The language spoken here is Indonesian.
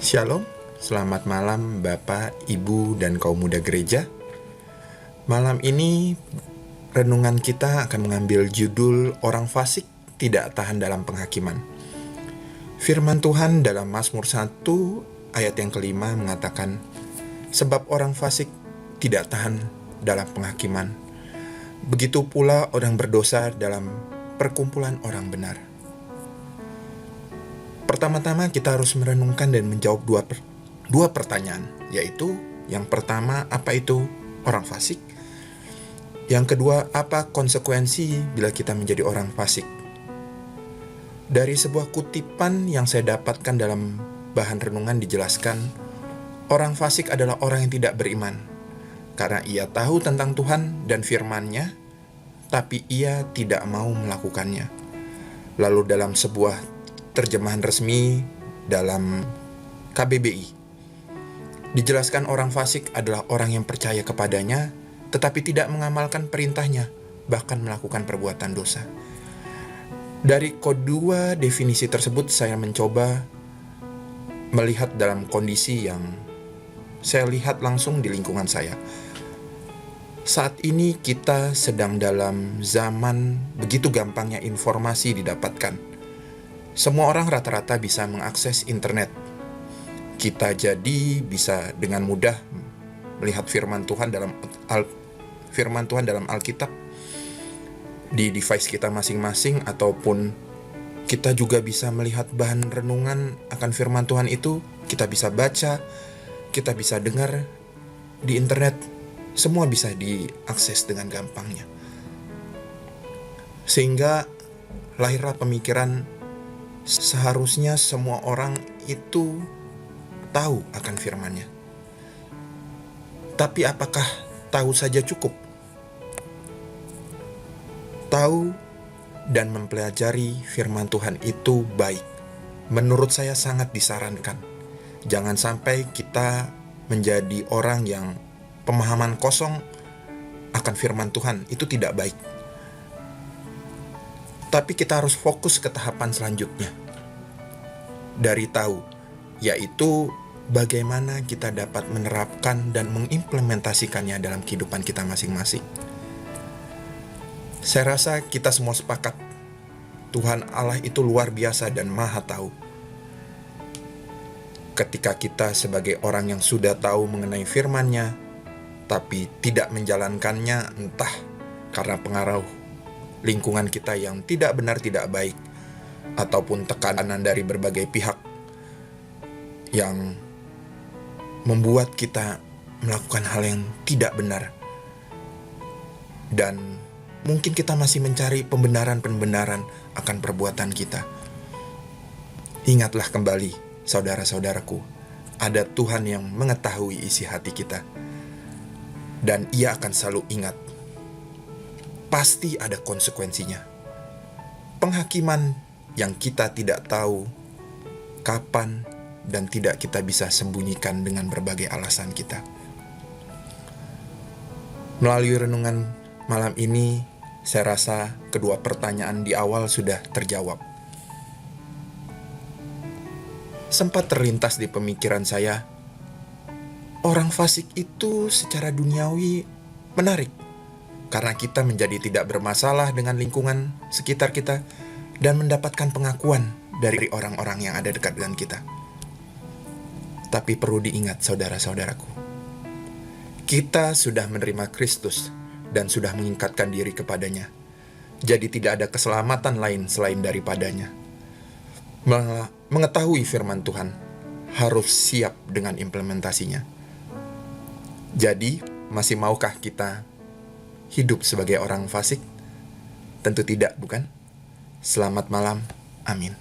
Shalom, selamat malam Bapak, Ibu, dan kaum muda gereja. Malam ini renungan kita akan mengambil judul Orang Fasik Tidak Tahan Dalam Penghakiman. Firman Tuhan dalam Mazmur 1 ayat yang kelima mengatakan, sebab orang fasik tidak tahan dalam penghakiman, begitu pula orang berdosa dalam perkumpulan orang benar. Pertama-tama kita harus merenungkan dan menjawab dua pertanyaan, yaitu yang pertama, apa itu orang fasik? Yang kedua, apa konsekuensi bila kita menjadi orang fasik? Dari sebuah kutipan yang saya dapatkan dalam bahan renungan dijelaskan, orang fasik adalah orang yang tidak beriman, karena ia tahu tentang Tuhan dan firman-Nya, tapi ia tidak mau melakukannya. Lalu dalam sebuah terjemahan resmi dalam KBBI, dijelaskan orang fasik adalah orang yang percaya kepadanya, tetapi tidak mengamalkan perintahnya, bahkan melakukan perbuatan dosa. Dari kedua definisi tersebut, saya mencoba melihat dalam kondisi yang saya lihat langsung di lingkungan saya. Saat ini kita sedang dalam zaman begitu gampangnya informasi didapatkan. Semua orang rata-rata bisa mengakses internet. Kita jadi bisa dengan mudah melihat firman Tuhan dalam Alkitab di device kita masing-masing, ataupun kita juga bisa melihat bahan renungan akan firman Tuhan itu. Kita bisa baca, kita bisa dengar di internet. Semua bisa diakses dengan gampangnya. Sehingga lahirlah pemikiran, seharusnya semua orang itu tahu akan firman-Nya. Tapi apakah tahu saja cukup? Tahu dan mempelajari firman Tuhan itu baik. Menurut saya sangat disarankan. Jangan sampai kita menjadi orang yang pemahaman kosong akan firman Tuhan. Itu tidak baik. Tapi kita harus fokus ke tahapan selanjutnya. Dari tahu, yaitu bagaimana kita dapat menerapkan dan mengimplementasikannya dalam kehidupan kita masing-masing. Saya rasa kita semua sepakat, Tuhan Allah itu luar biasa dan maha tahu. Ketika kita sebagai orang yang sudah tahu mengenai firman-Nya, tapi tidak menjalankannya, entah karena pengaruh lingkungan kita yang tidak benar, tidak baik, ataupun tekanan dari berbagai pihak yang membuat kita melakukan hal yang tidak benar, dan mungkin kita masih mencari pembenaran-pembenaran akan perbuatan kita. Ingatlah kembali, saudara-saudaraku, ada Tuhan yang mengetahui isi hati kita, dan Ia akan selalu ingat. Pasti ada konsekuensinya. Penghakiman yang kita tidak tahu kapan dan tidak kita bisa sembunyikan dengan berbagai alasan kita. Melalui renungan malam ini, saya rasa kedua pertanyaan di awal sudah terjawab. Sempat terlintas di pemikiran saya, orang fasik itu secara duniawi menarik, karena kita menjadi tidak bermasalah dengan lingkungan sekitar kita dan mendapatkan pengakuan dari orang-orang yang ada dekat dengan kita. Tapi perlu diingat, saudara-saudaraku, kita sudah menerima Kristus dan sudah mengikatkan diri kepadanya. Jadi tidak ada keselamatan lain selain daripadanya. Mengetahui firman Tuhan, harus siap dengan implementasinya. Jadi, masih maukah kita hidup sebagai orang fasik? Tentu tidak, bukan? Selamat malam. Amin.